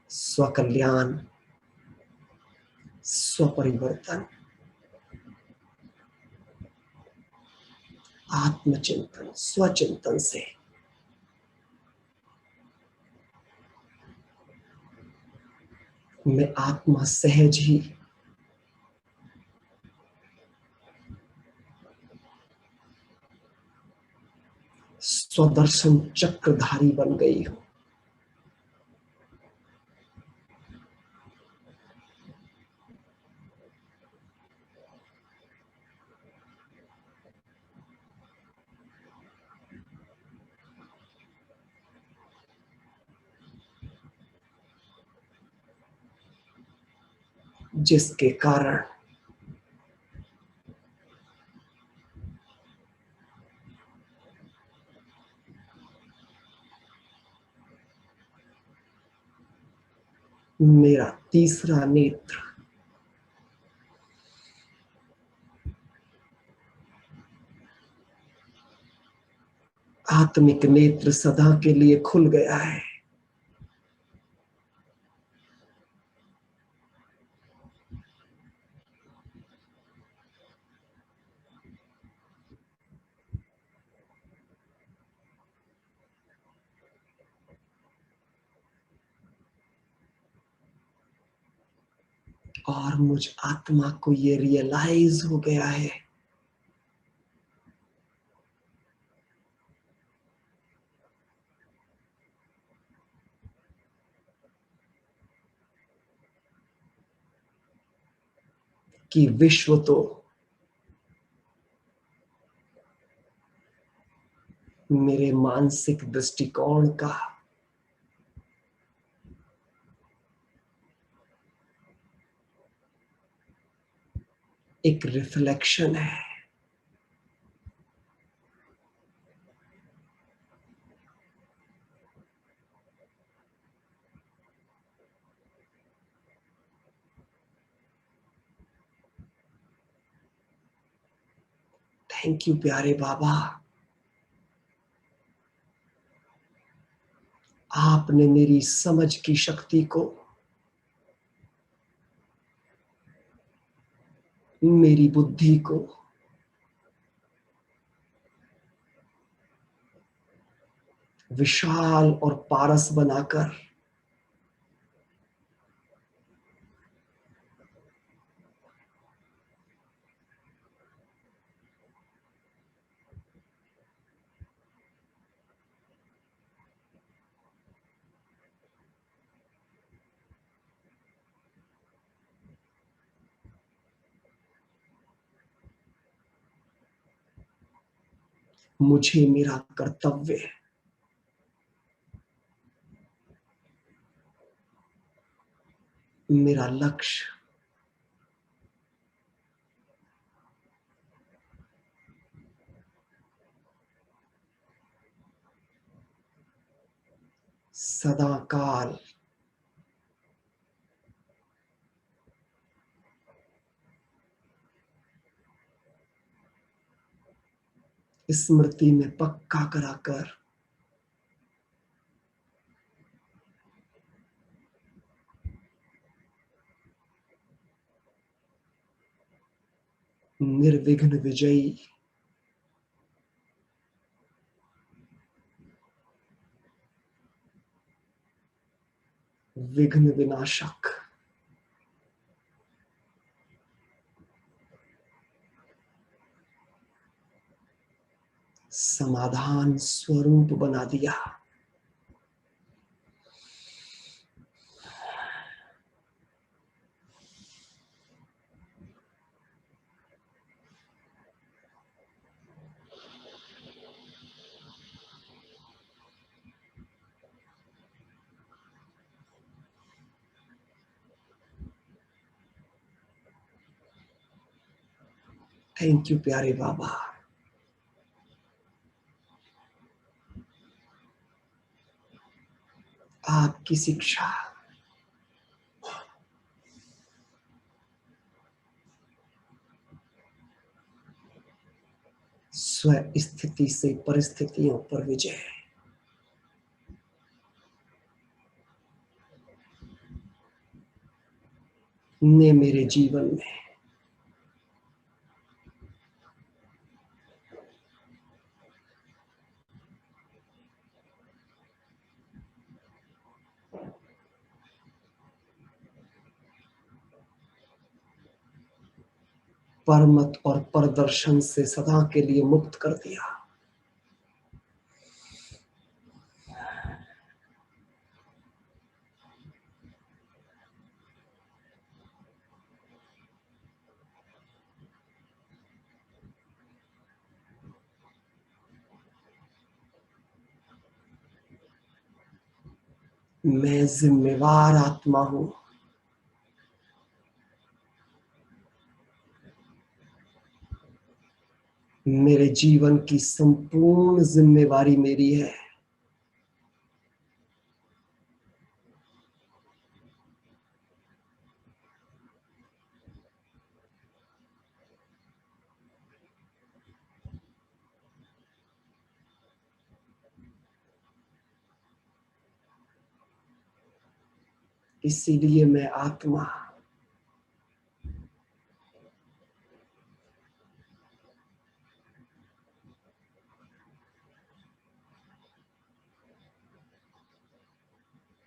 स्वकल्याण, स्वपरिवर्तन, आत्मचिंतन, स्वचिंतन से मैं आत्मा सहज ही स्वदर्शन चक्रधारी बन गई हूं। जिसके कारण मेरा तीसरा नेत्र आत्मिक नेत्र सदा के लिए खुल गया है। और मुझ आत्मा को ये रियलाइज हो गया है कि विश्व तो मेरे मानसिक दृष्टिकोण का एक रिफ्लेक्शन है। थैंक यू प्यारे बाबा, आपने मेरी समझ की शक्ति को, मेरी बुद्धि को विशाल और पारस बनाकर मुझे मेरा कर्तव्य, मेरा लक्ष्य सदा काल स्मृति में पक्का कराकर निर्विघ्न विजयी, विघ्न विनाशक, समाधान स्वरूप बना दिया। थैंक यू प्यारे बाबा, आपकी शिक्षा स्व स्थिति से परिस्थितियों पर विजय ने मेरे जीवन में परमत और प्रदर्शन से सदा के लिए मुक्त कर दिया। मैं जिम्मेवार आत्मा हूं, मेरे जीवन की संपूर्ण जिम्मेवारी मेरी है। इसीलिए मैं आत्मा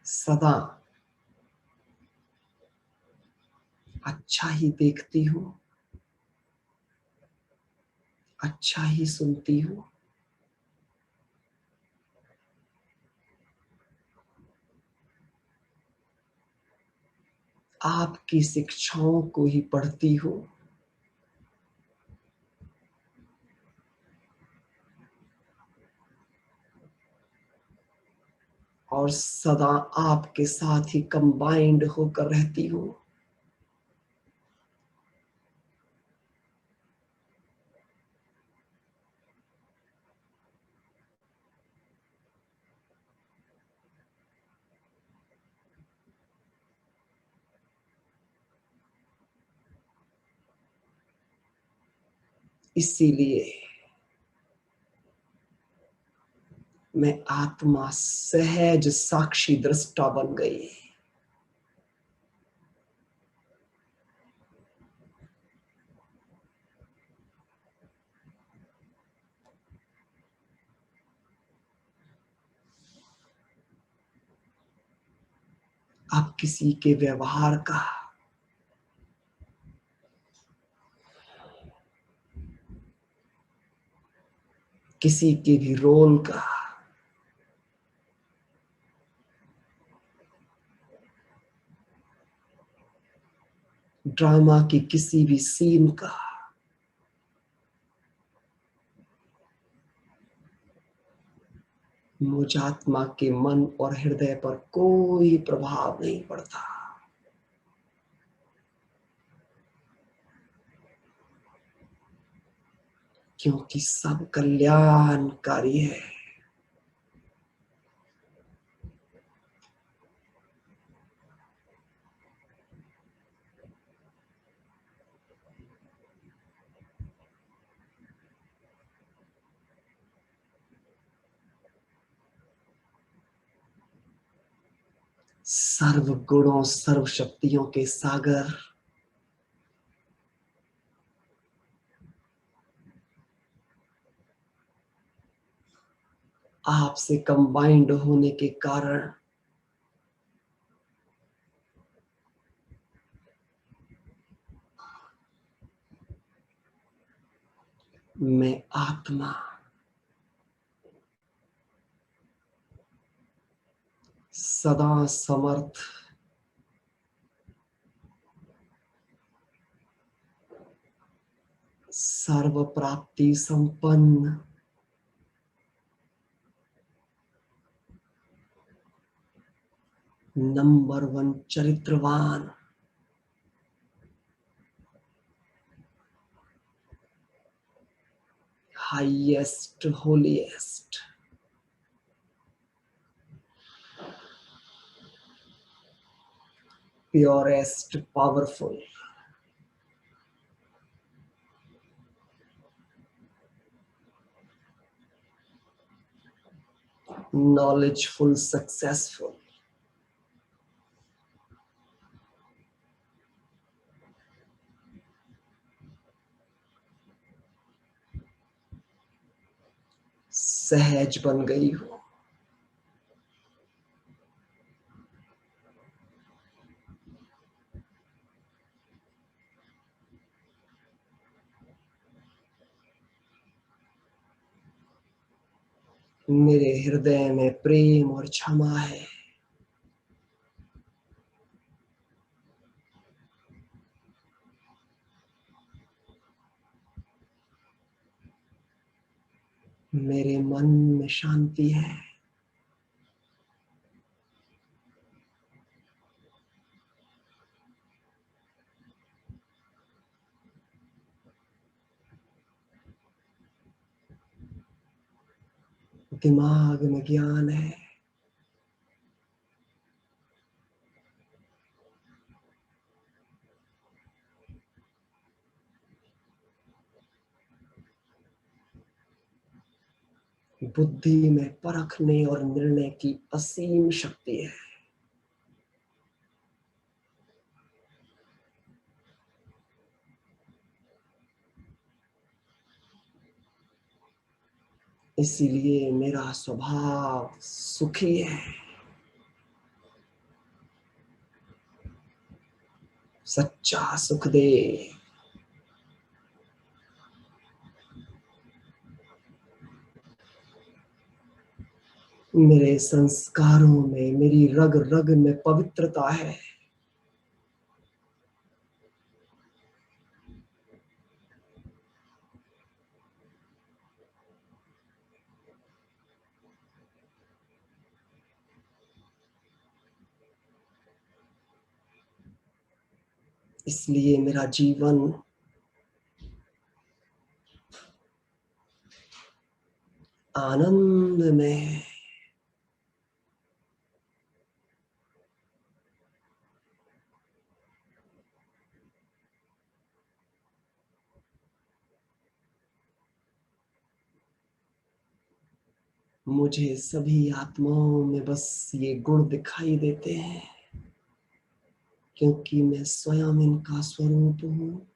सदा अच्छा ही देखती हूँ, अच्छा ही सुनती हूँ। आपकी शिक्षाओं को ही पढ़ती हूँ। और सदा आपके साथ ही कंबाइंड होकर रहती हूँ। इसीलिए मैं आत्मा सहज साक्षी दृष्टा बन गई। अब किसी के व्यवहार का, किसी के भी रोल का, ड्रामा की किसी भी सीन का मुझ आत्मा के मन और हृदय पर कोई प्रभाव नहीं पड़ता। क्योंकि सब कल्याणकारी है। सर्व गुणों सर्व शक्तियों के सागर आपसे कंबाइंड होने के कारण मैं आत्मा सदा समर्थ, सर्व प्राप्ति संपन्न, नंबर 1 चरित्रवान, highest holiest, purest powerful, knowledgeful successful, सहज बन गई हूं। मेरे हृदय में प्रेम और क्षमा है। मेरे मन में शांति है। दिमाग में ज्ञान है, बुद्धि में परखने और निर्णय की असीम शक्ति है। इसीलिए मेरा स्वभाव सुखी है, सच्चा सुख दे। मेरे संस्कारों में, मेरी रग रग में पवित्रता है। इसलिए मेरा जीवन आनंद में है। मुझे सभी आत्माओं में बस ये गुण दिखाई देते हैं, क्योंकि मैं स्वयं इनका स्वरूप हूँ।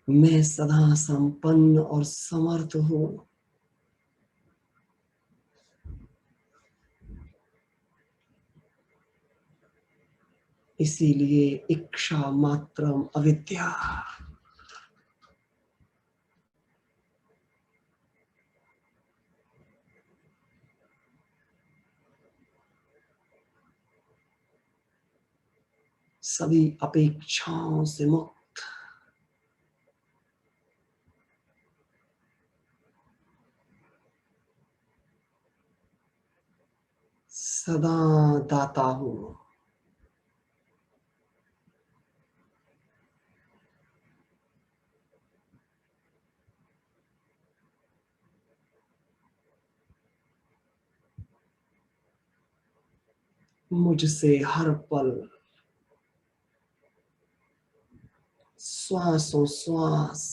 मैं सदा संपन्न और समर्थ हूँ। इसीलिए इच्छा मात्रम अविद्या। सभी अपेक्षाओं से मुक्त। सदा दाता हूँ। मुझसे हर पल, श्वासों श्वास,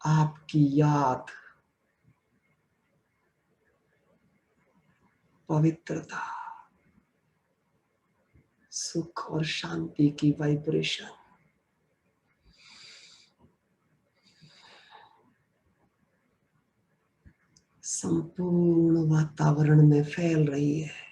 आपकी याद, पवित्रता, सुख और शांति की वाइब्रेशन संपूर्ण वातावरण में फैल रही है।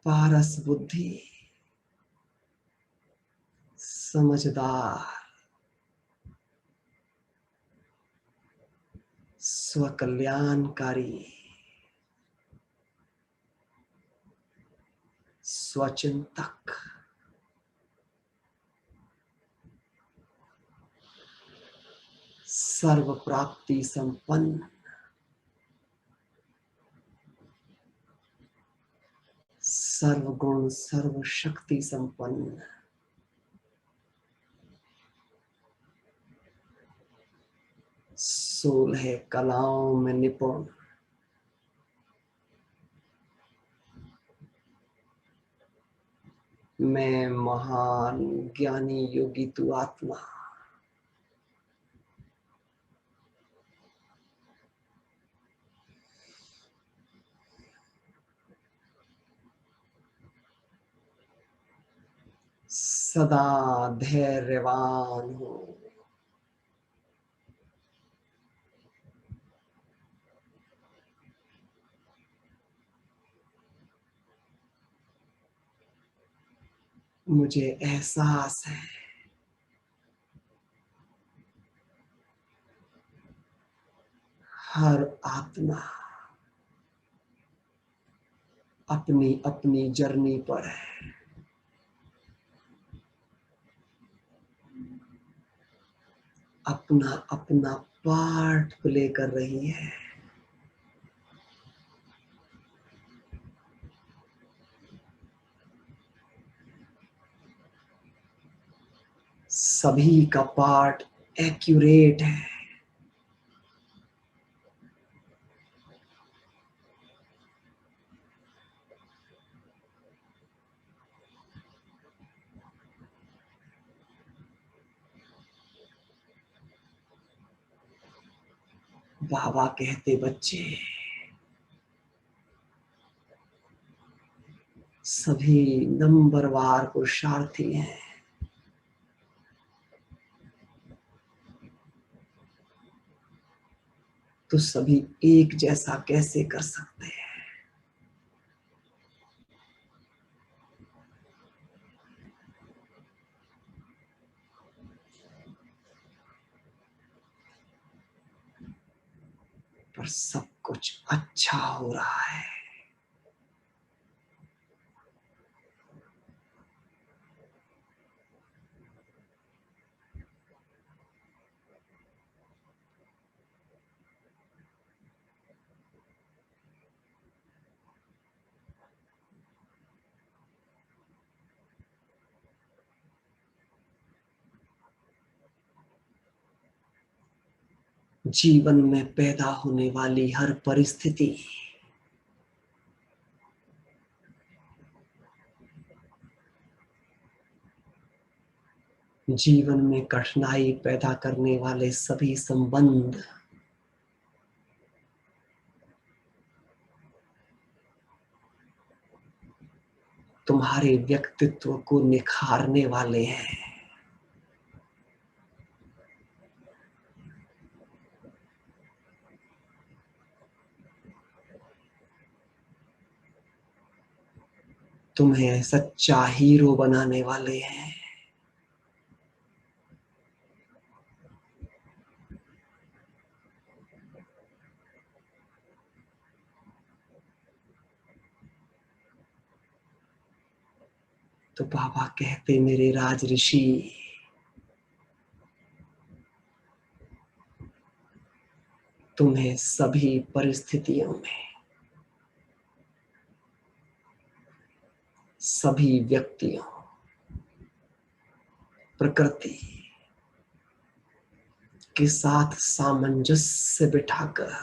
पारस बुद्धि, समझदार, स्वकल्याणकारी, स्वचिंतक, सर्व प्राप्ति संपन्न, सर्वगुण सर्व शक्ति संपन्न, 16 कलाओं में निपुण, मैं महान ज्ञानी योगी तू आत्मा। सदा धैर्यवान हूँ। मुझे एहसास है हर आत्मा अपनी अपनी जर्नी पर है, अपना अपना पार्ट प्ले कर रही है। सभी का पार्ट एक्यूरेट है। बाबा कहते बच्चे सभी नंबरवार पुरुषार्थी हैं। तो सभी एक जैसा कैसे कर सकते हैं? पर सब कुछ अच्छा हो रहा है। जीवन में पैदा होने वाली हर परिस्थिति जीवन में कठिनाई पैदा करने वाले सभी संबंध तुम्हारे व्यक्तित्व को निखारने वाले हैं। तुम्हें सच्चा हीरो बनाने वाले हैं। तो बाबा कहते मेरे राज ऋषि तुम्हें सभी परिस्थितियों में सभी व्यक्तियों प्रकृति के साथ सामंजस्य बिठाकर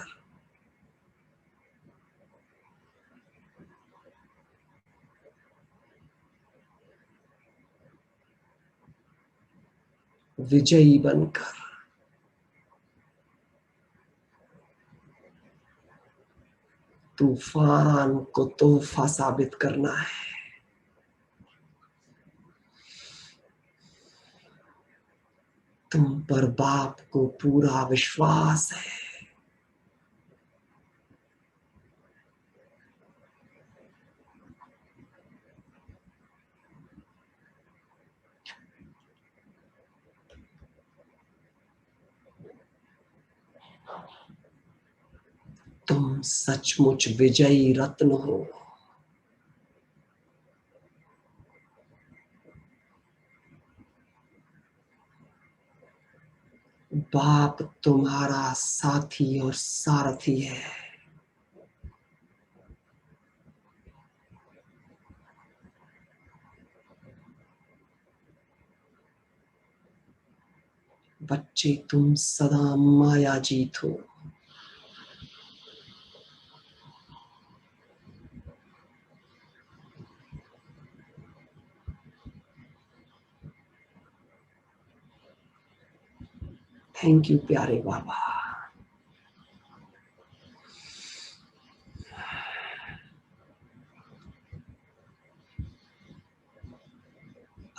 विजयी बनकर तूफान को तोहफा साबित करना है। तुम पर बाप को पूरा विश्वास है। तुम सचमुच विजयी रत्न हो। बाप तुम्हारा साथी और सारथी है। बच्चे तुम सदा माया जीत हो। थैंक यू प्यारे बाबा।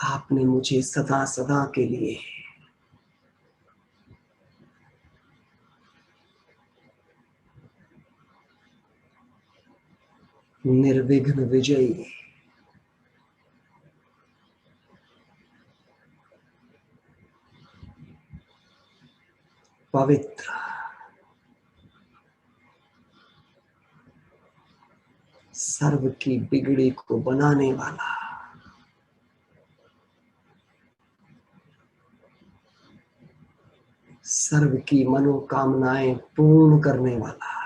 आपने मुझे सदा सदा के लिए निर्विघ्न विजयी पवित्र, सर्व की बिगड़ी को बनाने वाला, सर्व की मनोकामनाएं पूर्ण करने वाला,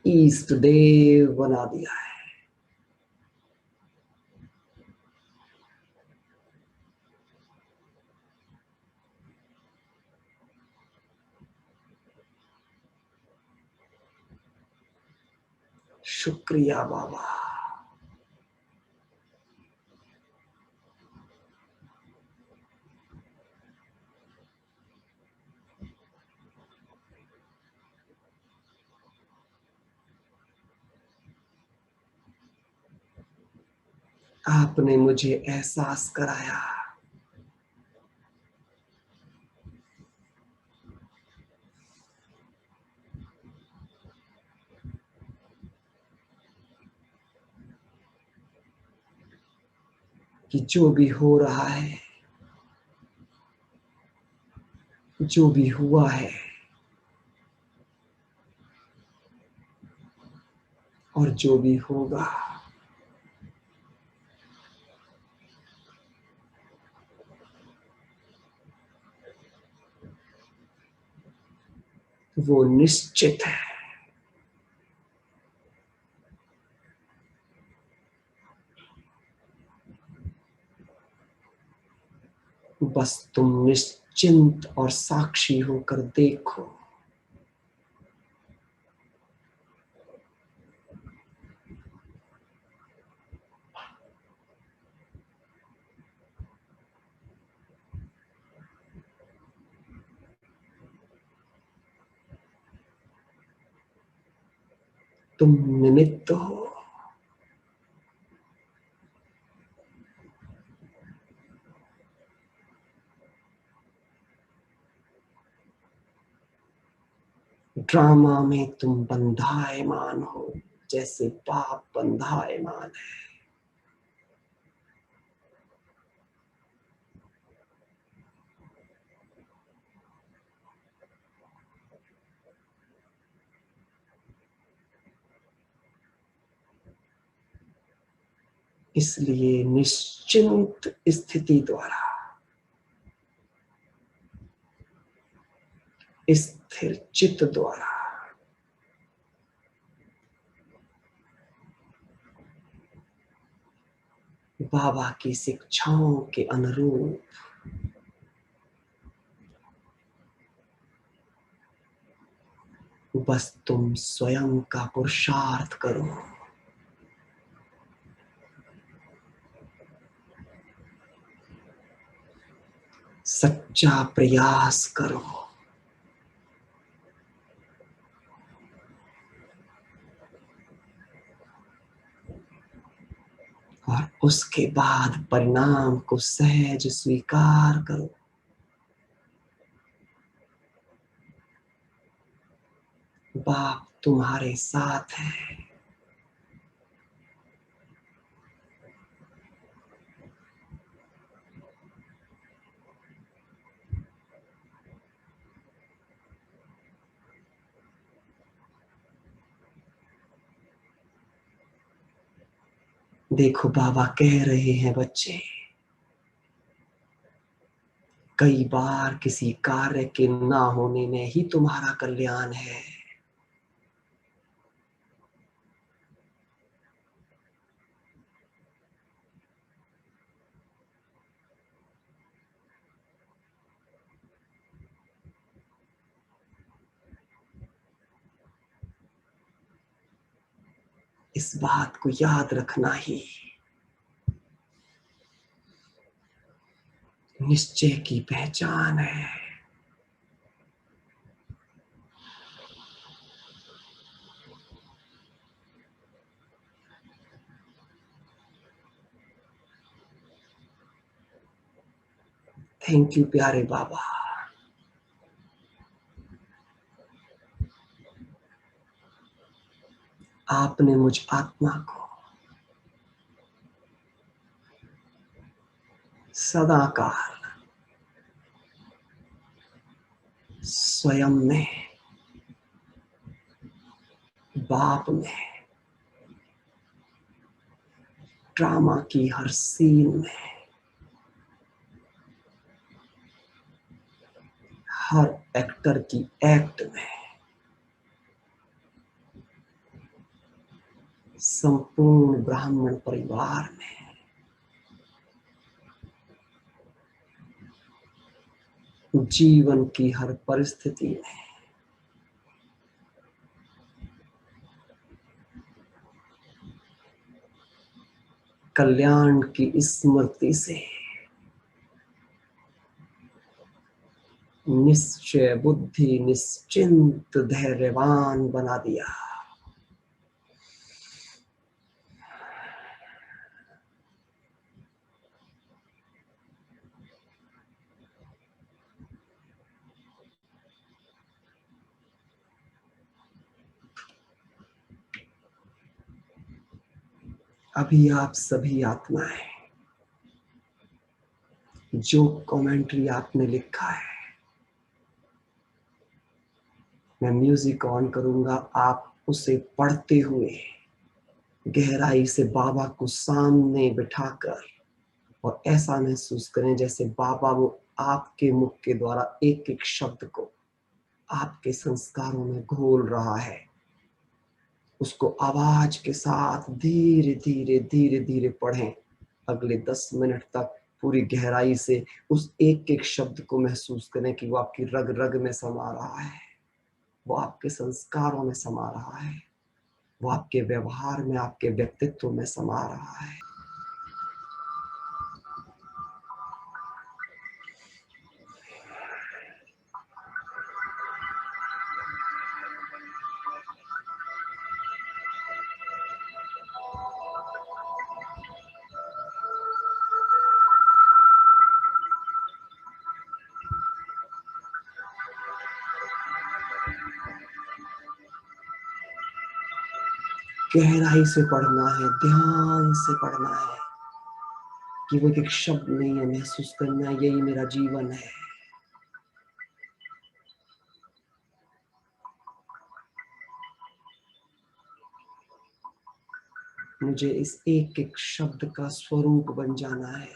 ईष्ट देव बना दिया है। शुक्रिया बाबा। आपने मुझे एहसास कराया कि जो भी हो रहा है, जो भी हुआ है और जो भी होगा, वो निश्चित है। बस तुम निश्चिंत और साक्षी होकर देखो। तुम निमित्त हो। ड्रामा में तुम बंधायमान हो, जैसे पाप बंधायमान है। इसलिए निश्चिंत स्थिति द्वारा, स्थिर चित्त द्वारा बाबा की शिक्षाओं के अनुरूप बस तुम स्वयं का पुरुषार्थ करो। सच्चा प्रयास करो। और उसके बाद परिणाम को सहज स्वीकार करो। बाप तुम्हारे साथ है। देखो बाबा कह रहे हैं, बच्चे, कई बार किसी कार्य के ना होने में ही तुम्हारा कल्याण है। इस बात को याद रखना ही निश्चय की पहचान है। थैंक यू प्यारे बाबा। आपने मुझ आत्मा को सदाकाल स्वयं में, बाप में, ड्रामा की हर सीन में, हर एक्टर की एक्ट में, संपूर्ण ब्राह्मण परिवार में, जीवन की हर परिस्थिति में, कल्याण की स्मृति से निश्चय बुद्धि निश्चिंत धैर्यवान बना दिया। अभी आप सभी आत्माएं, जो कमेंट्री आपने लिखा है, मैं म्यूजिक ऑन करूंगा, आप उसे पढ़ते हुए गहराई से बाबा को सामने बिठाकर और ऐसा महसूस करें जैसे बाबा वो आपके मुख के द्वारा एक एक शब्द को आपके संस्कारों में घोल रहा है। उसको आवाज के साथ धीरे धीरे धीरे धीरे पढ़ें। अगले 10 मिनट तक पूरी गहराई से उस एक एक शब्द को महसूस करें कि वो आपकी रग रग में समा रहा है, वो आपके संस्कारों में समा रहा है, वो आपके व्यवहार में, आपके व्यक्तित्व में समा रहा है। गहराई से पढ़ना है, ध्यान से पढ़ना है कि वो एक शब्द नहीं है, महसूस करना है यही मेरा जीवन है। मुझे इस एक एक शब्द का स्वरूप बन जाना है।